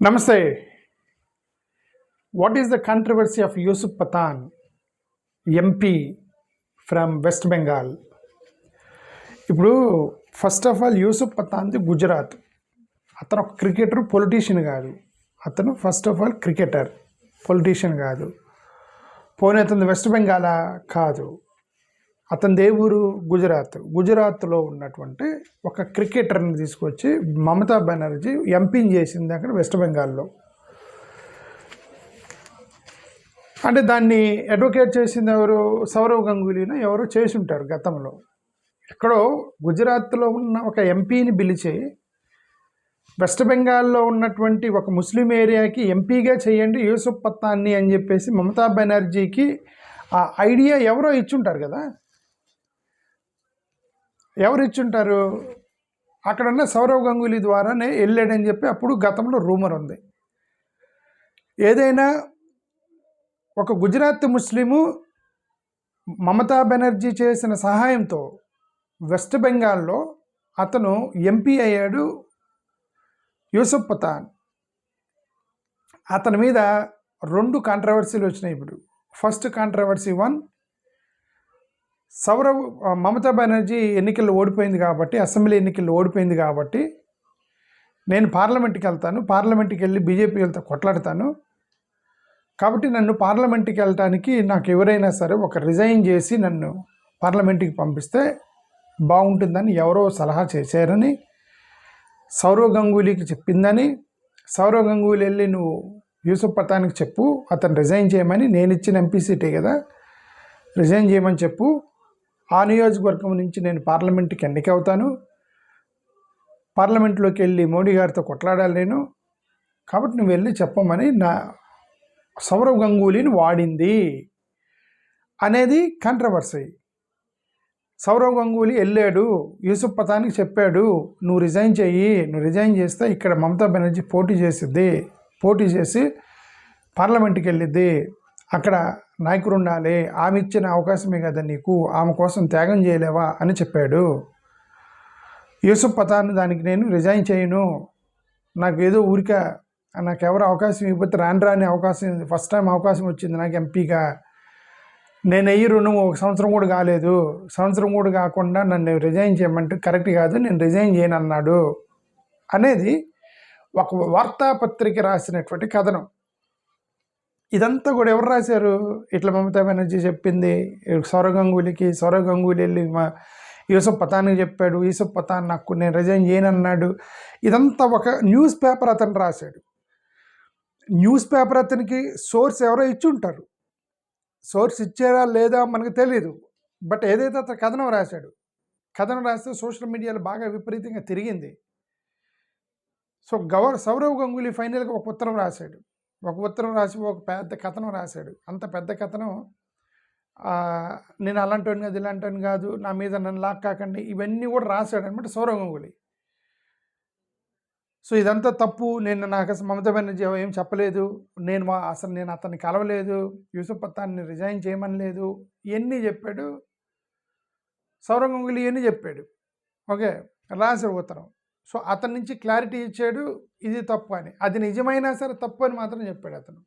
Namaste. What is the controversy of Yusuf Pathan, MP from West Bengal? ఇప్పుడు first of all Yusuf పతాన్ది గుజరాత్. అతను ఒక cricketer, politician కాదు. అతను first of all cricketer, politician కాదు. పోనీ అతను వెస్ట్ బెంగాలా? కాదు. అతని దేవురు గుజరాత్. గుజరాత్లో ఉన్నటువంటి ఒక క్రికెటర్ని తీసుకొచ్చి మమతా బెనర్జీ ఎంపీని చేసింది అక్కడ వెస్ట్ బెంగాల్లో. అంటే దాన్ని అడ్వకేట్ చేసింది ఎవరు? సౌరవ్ గంగూలీని ఎవరో చేసి ఉంటారు గతంలో. ఎక్కడో గుజరాత్లో ఉన్న ఒక ఎంపీని పిలిచి వెస్ట్ బెంగాల్లో ఉన్నటువంటి ఒక ముస్లిం ఏరియాకి ఎంపీగా చేయండి యూసుఫ్ పత్తాన్ని అని చెప్పేసి మమతా బెనర్జీకి ఆ ఐడియా ఎవరో ఇచ్చుంటారు కదా. ఎవరు ఇచ్చుంటారు? అక్కడ ఉన్న సౌరవ్ గంగూలీ ద్వారానే వెళ్ళాడని చెప్పి అప్పుడు గతంలో రూమర్ ఉంది. ఏదైనా ఒక గుజరాత్ ముస్లిము మమతా బెనర్జీ చేసిన సహాయంతో వెస్ట్ బెంగాల్లో అతను ఎంపీ అయ్యాడు యూసుఫ్ పతాన్. అతని మీద 2 కాంట్రవర్సీలు వచ్చినాయి. ఇప్పుడు ఫస్ట్ కాంట్రవర్సీ 1, మమతా బెనర్జీ ఎన్నికల్లో ఓడిపోయింది కాబట్టి, అసెంబ్లీ ఎన్నికల్లో ఓడిపోయింది కాబట్టి నేను పార్లమెంట్కి వెళ్తాను, పార్లమెంట్కి వెళ్ళి బీజేపీ వెళ్తే కొట్లాడతాను కాబట్టి నన్ను పార్లమెంట్కి వెళ్ళటానికి నాకు ఎవరైనా సరే ఒక రిజైన్ చేసి నన్ను పార్లమెంట్కి పంపిస్తే బాగుంటుందని ఎవరో సలహా చేశారని సౌరవ్ గంగూలీకి చెప్పిందని, సౌరవ్ గంగూలీ వెళ్ళి నువ్వు యూసుఫ్ పతాన్కి చెప్పు అతను రిజైన్ చేయమని, నేను ఇచ్చిన ఎంపీ సీటే కదా, రిజైన్ చేయమని చెప్పు, ఆ నియోజకవర్గం నుంచి నేను పార్లమెంట్కి ఎన్నికవుతాను, పార్లమెంట్లోకి వెళ్ళి మోడీ గారితో కొట్లాడాలి నేను, కాబట్టి నువ్వు వెళ్ళి చెప్పమని నా సౌరవ్ గంగూలీని వాడింది అనేది కాంట్రవర్సీ. సౌరవ్ గంగూలీ వెళ్ళాడు యూసుఫ్ పతాన్కి చెప్పాడు నువ్వు రిజైన్ చెయ్యి, నువ్వు రిజైన్ చేస్తే ఇక్కడ మమతా బెనర్జీ పోటీ చేసి పార్లమెంట్కి వెళ్ళిద్ది, అక్కడ నాయకుడు ఉండాలి, ఆమె ఇచ్చిన అవకాశమే కదా నీకు, ఆమె కోసం త్యాగం చేయలేవా అని చెప్పాడు. యూసుఫ్ పతాన్ దానికి నేను రిజైన్ చేయను, నాకు ఏదో నాకు ఎవరు అవకాశం ఇవ్వకపోతే రాని అవకాశం, ఫస్ట్ టైం అవకాశం వచ్చింది నాకు ఎంపీగా, నేను ఒక సంవత్సరం కూడా కాలేదు, సంవత్సరం కూడా కాకుండా నన్ను రిజైన్ చేయమంటే కరెక్ట్ కాదు, నేను రిజైన్ చేయను అన్నాడు అనేది ఒక వార్తాపత్రిక రాసినటువంటి కథనం. ఇదంతా కూడా ఎవరు రాశారు? ఇట్లా మమతా బెనర్జీ చెప్పింది సౌరవ్ గంగూలీకి, సౌరవ్ గంగూలీ వెళ్ళి యూసుఫ్ పతాన్కి చెప్పాడు, యూసుఫ్ పతాన్ నాకు నేను రిజైన్ చేయను అన్నాడు. ఇదంతా ఒక న్యూస్ పేపర్ అతను రాశాడు. న్యూస్ పేపర్ అతనికి సోర్స్ ఎవరో ఇచ్చి ఉంటారు, సోర్స్ ఇచ్చారా లేదా మనకు తెలియదు. బట్ ఏదైతే అతను కథనం రాస్తే సోషల్ మీడియాలో బాగా విపరీతంగా తిరిగింది. సో సౌరవ్ గంగూలీ ఫైనల్గా ఒక ఉత్తరం రాసి ఒక పెద్ద కథనం రాశాడు. అంత పెద్ద కథనం నేను అలాంటి కాదు ఇలాంటి కాదు, నా మీద నన్ను లాక్ కాకండి, ఇవన్నీ కూడా రాశాడు అనమాట సౌరవ్ గంగూలీ. సో ఇదంతా తప్పు, నాకు అసలు మమతా బెనర్జీ ఏం చెప్పలేదు, నేను అతన్ని కలవలేదు, యూసుఫ్ పత్తాన్ని రిజైన్ చేయమని లేదు, ఇవన్నీ చెప్పాడు సౌరవ్ గంగూలీ, ఇవన్నీ చెప్పాడు. ఓకే, రాశాడు ఉత్తరం. సో అతని నుంచి క్లారిటీ ఇచ్చాడు ఇది తప్పు అని. అది నిజమైనా సరే తప్పు అని మాత్రం చెప్పాడు. అతను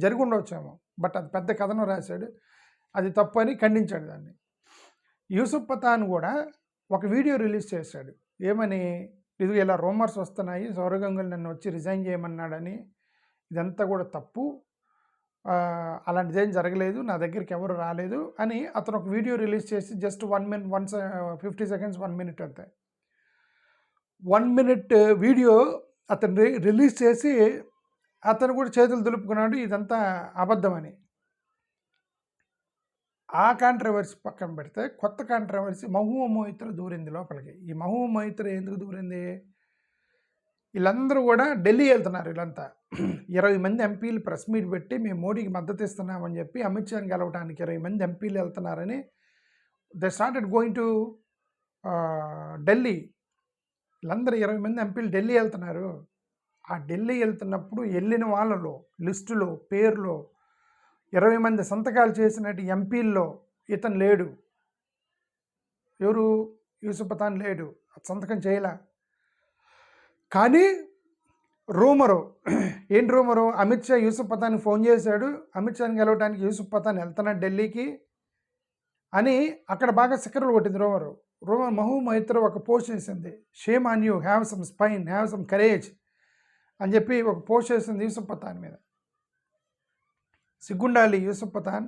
జరిగి ఉండవచ్చేమో, బట్ అది పెద్ద కథనం రాశాడు, అది తప్పు అని ఖండించాడు దాన్ని. యూసుఫ్ పతాన్ కూడా ఒక వీడియో రిలీజ్ చేశాడు. ఏమని? ఇది ఇలా రూమర్స్ వస్తున్నాయి, సౌరవ్ గంగూలీ నన్ను వచ్చి రిజైన్ చేయమన్నాడని, ఇదంతా కూడా తప్పు, అలాంటిదేం జరగలేదు, నా దగ్గరికి ఎవరు రాలేదు అని అతను ఒక వీడియో రిలీజ్ చేసి జస్ట్ 50 సెకండ్స్ 1 మినిట్ అంతే, 1 మినిట్ వీడియో అతను రిలీజ్ చేసి అతను కూడా చేతులు దులుపుకున్నాడు ఇదంతా అబద్ధమని. ఆ కాంట్రవర్సీ పక్కన పెడితే కొత్త కాంట్రవర్సీ మహబూబా మొయిత్రా దూరింది లోపలికి. ఈ మహబూబా మొయిత్రా ఎందుకు దూరింది? వీళ్ళందరూ కూడా ఢిల్లీ వెళ్తున్నారు. వీళ్ళంతా 20 మంది ఎంపీలు ప్రెస్ మీట్ పెట్టి మేము మోడీకి మద్దతు ఇస్తున్నామని చెప్పి అమిత్ షాని గెలవడానికి 20 మంది ఎంపీలు వెళ్తున్నారని they started going to Delhi. వీళ్ళందరూ 20 మంది ఎంపీలు ఢిల్లీ వెళ్తున్నారు. ఆ ఢిల్లీ వెళ్తున్నప్పుడు వెళ్ళిన వాళ్ళలో లిస్టులో పేరులో 20 మంది సంతకాలు చేసినట్టు ఎంపీల్లో ఇతను లేడు. ఎవరు? యూసుఫ్ పతాన్ లేడు, సంతకం చేయలే. కానీ రూమరు ఏంటి రూమరు? అమిత్ షా యూసుఫ్ పతాన్కి ఫోన్ చేశాడు, అమిత్ షాని గెలవడానికి యూసుఫ్ పతాన్ వెళ్తున్నాడు ఢిల్లీకి అని అక్కడ బాగా సిక్కర్లు కొట్టింది రూమరు. మహూ మైత్ర ఒక పోస్ట్ చేసింది, shame on you, have some spine, have some courage అని చెప్పి ఒక పోస్ట్ చేసింది యూసుఫ్ పతాన్ మీద. సిగ్గుండాలి యూసుఫ్ పతాన్,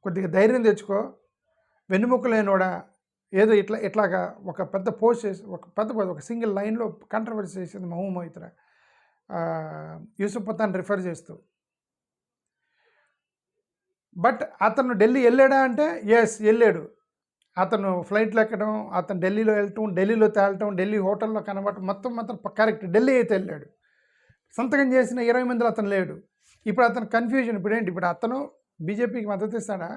కొద్దిగా ధైర్యం తెచ్చుకో, వెన్నుముక్క లేనోడా, ఏదో ఇట్లాగా ఒక పెద్ద పోస్ట్ చేసి ఒక సింగిల్ లైన్లో కంట్రవర్సీ చేసింది మహూ మైత్ర యూసుఫ్ పతాన్ రిఫర్ చేస్తూ. బట్ అతను ఢిల్లీ వెళ్ళాడా అంటే ఎస్ వెళ్ళాడు. అతను ఫ్లైట్లో ఎక్కడం, అతను ఢిల్లీలో వెళ్ళటం, ఢిల్లీలో తేలటం, ఢిల్లీ హోటల్లో కనబడటం మొత్తం కరెక్ట్. ఢిల్లీ అయితే వెళ్ళాడు. సంతకం చేసిన 20 మందిలో అతను లేడు. ఇప్పుడు అతను కన్ఫ్యూజన్. ఇప్పుడు ఏంటి? ఇప్పుడు అతను బీజేపీకి మద్దతు ఇస్తాడా?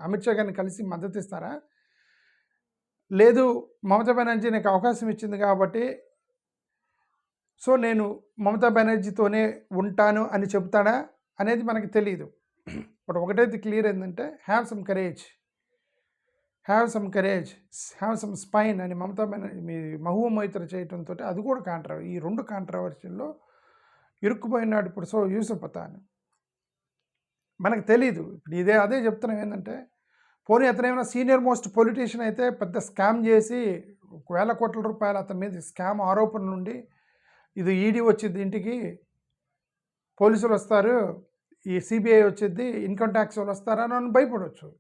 అమిత్ షా గారిని కలిసి మద్దతు ఇస్తారా? లేదు, మమతా బెనర్జీ నాకు అవకాశం ఇచ్చింది కాబట్టి సో నేను మమతా బెనర్జీతోనే ఉంటాను అని చెప్తాడా అనేది మనకు తెలియదు. బట్ ఒకటైతే క్లియర్ ఏంటంటే have some courage, have some spine అని మమతా బెనర్జీ మహబూబా మైత్ర చేయడంతో అది కూడా ఈ 2 కాంట్రవర్సీల్లో ఇరుక్కుపోయినాడు ఇప్పుడు. సో యూసుఫ్ పతాన్ మనకు తెలీదు. ఇప్పుడు అదే చెప్తున్నాం ఏంటంటే, పోనీ అతను ఏమైనా సీనియర్ మోస్ట్ పొలిటీషియన్ అయితే పెద్ద స్కామ్ చేసి వేల కోట్ల రూపాయలు అతని మీద స్కామ్ ఆరోపణలు నుండి, ఇది ఈడీ వచ్చింది ఇంటికి, పోలీసులు వస్తారు, ఈ సిబిఐ వచ్చింది, ఇన్కమ్ ట్యాక్స్ వాళ్ళు వస్తారని అని భయపడవచ్చు.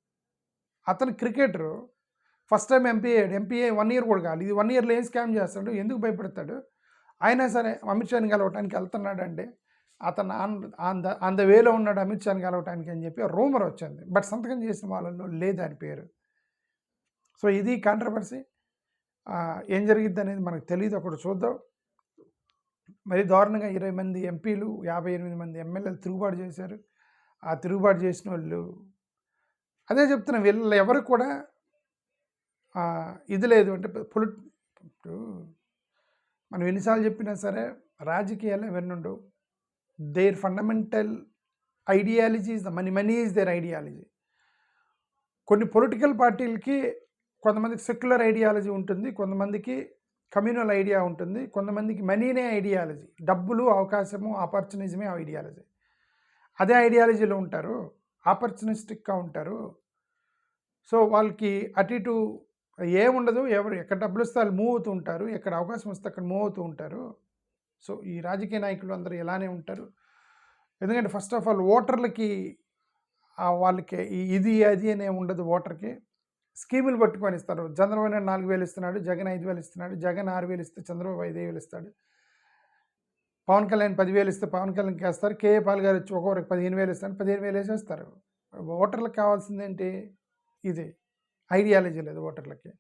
అతను cricketer, first time MP 1 year కూడా కాదు. ఇది 1 ఇయర్లో ఏం స్కామ్ చేస్తాడు, ఎందుకు భయపడతాడు? అయినా సరే అమిత్ షాని కలవటానికి వెళ్తున్నాడు అంటే అతను ఆన్ ద వేలో ఉన్నాడు అమిత్ షాని కలవటానికి అని చెప్పి రూమర్ వచ్చింది. బట్ సంతకం చేసిన వాళ్ళలో లేదు ఆయన పేరు. సో ఇది కాంట్రవర్సీ. ఏం జరిగిద్ది అనేది మనకు తెలియదు. ఒకటి చూద్దాం. మరి దారుణంగా 20 మంది ఎంపీలు, 58 మంది ఎమ్మెల్యేలు తిరుగుబాటు చేశారు. ఆ తిరుగుబాటు చేసిన వాళ్ళు అదే చెప్తున్నా, వీళ్ళు ఎవరు కూడా ఇది లేదు అంటే ఇప్పుడు మనం ఎన్నిసార్లు చెప్పినా సరే రాజకీయాలు ఇవన్నీ ఉండవు. Their fundamental ideology is the money is their ideology. కొన్ని పొలిటికల్ పార్టీలకి కొంతమందికి సెక్యులర్ ఐడియాలజీ ఉంటుంది, కొంతమందికి కమ్యూనల్ ఐడియా ఉంటుంది, కొంతమందికి మనీనే ఐడియాలజీ, డబ్బులు, అవకాశము, ఆపర్చునిజమే ఐడియాలజీ. అదే ఐడియాలజీలో ఉంటారు, ఆపర్చునిస్టిక్గా ఉంటారు. సో వాళ్ళకి అటు ఇటు ఏముండదు, ఎక్కడ డబ్బులు వస్తే వాళ్ళు మూవ్ అవుతూ ఉంటారు, ఎక్కడ అవకాశం వస్తే అక్కడ మూవ్ అవుతూ ఉంటారు. సో ఈ రాజకీయ నాయకులు అందరూ ఇలానే ఉంటారు. ఎందుకంటే ఫస్ట్ ఆఫ్ ఆల్ ఓటర్లకి వాళ్ళకి ఇది అది అనే ఉండదు. ఓటర్కి స్కీములు పట్టుకొని ఇస్తారు. చంద్రబాబు నాయుడు 4,000 ఇస్తున్నాడు, జగన్ 5,000 ఇస్తున్నాడు, జగన్ 6,000 ఇస్తే చంద్రబాబు 5,000 ఇస్తాడు, పవన్ కళ్యాణ్ 10,000 ఇస్తే పవన్ కళ్యాణ్కి వేస్తారు, కేఏ పాల్ గారు వచ్చి ఒక్కొక్కరికి 15,000 ఇస్తారు, 15,000 వేసేస్తారు. ఓటర్లకు కావాల్సిందేంటి? ఇది ఐడియాలజీ లేదు ఓటర్లకి.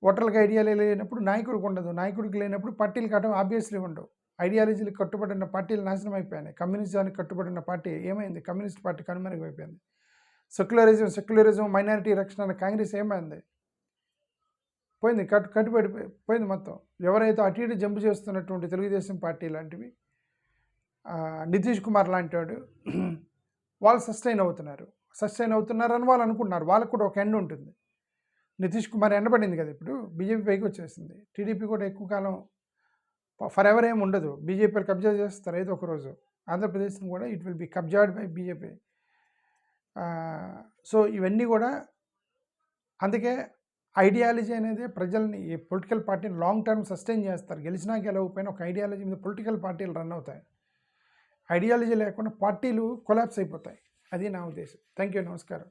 ఓటర్లకు ఐడియాలజీ లేనప్పుడు నాయకుడికి ఉండదు, నాయకుడికి లేనప్పుడు పార్టీలు కట్టడం ఆబ్వియస్లీ ఉండవు. ఐడియాలజీలకు కట్టుబడిన పార్టీలు నాశనం అయిపోయాయి. కమ్యూనిజానికి కట్టుబడిన పార్టీ ఏమైంది? కమ్యూనిస్ట్ పార్టీ కనుమరుగైపోయింది. సెక్యులరిజం, మైనారిటీ రక్షణ అనే కాంగ్రెస్ ఏమైంది? పోయింది, కట్టుబడిపోయింది మొత్తం. ఎవరైతే అటు ఇటు జంపు చేస్తున్నటువంటి తెలుగుదేశం పార్టీ లాంటివి, నితీష్ కుమార్ లాంటి వాడు, వాళ్ళు సస్టైన్ అవుతున్నారని వాళ్ళు అనుకుంటున్నారు. వాళ్ళకు కూడా ఒక ఎండ్ ఉంటుంది. నితీష్ కుమార్ ఎండబడింది కదా, ఇప్పుడు బీజేపీ పైకి వచ్చేసింది. టీడీపీ కూడా ఎక్కువ కాలం ఫర్ ఎవర్ ఏమి ఉండదు. బీజేపీలు కబ్జా చేస్తారు ఏదో ఒక రోజు. ఆంధ్రప్రదేశ్ని కూడా ఇట్ విల్ బి కబ్జాడ్ బై బీజేపీ. సో ఇవన్నీ కూడా అందుకే ఐడియాలజీ అనేది ప్రజల్ని, ఈ పొలిటికల్ పార్టీని లాంగ్ టర్మ్ సస్టైన్ చేస్తారు. గెలిచినా గెలవకపోయినా ఒక ఐడియాలజీ మీద పొలిటికల్ పార్టీలు రన్ అవుతాయి. ఐడియాలజీ లేకుండా పార్టీలు కొలాప్స్ అయిపోతాయి. అది నా ఉద్దేశం. థ్యాంక్ యూ, నమస్కారం.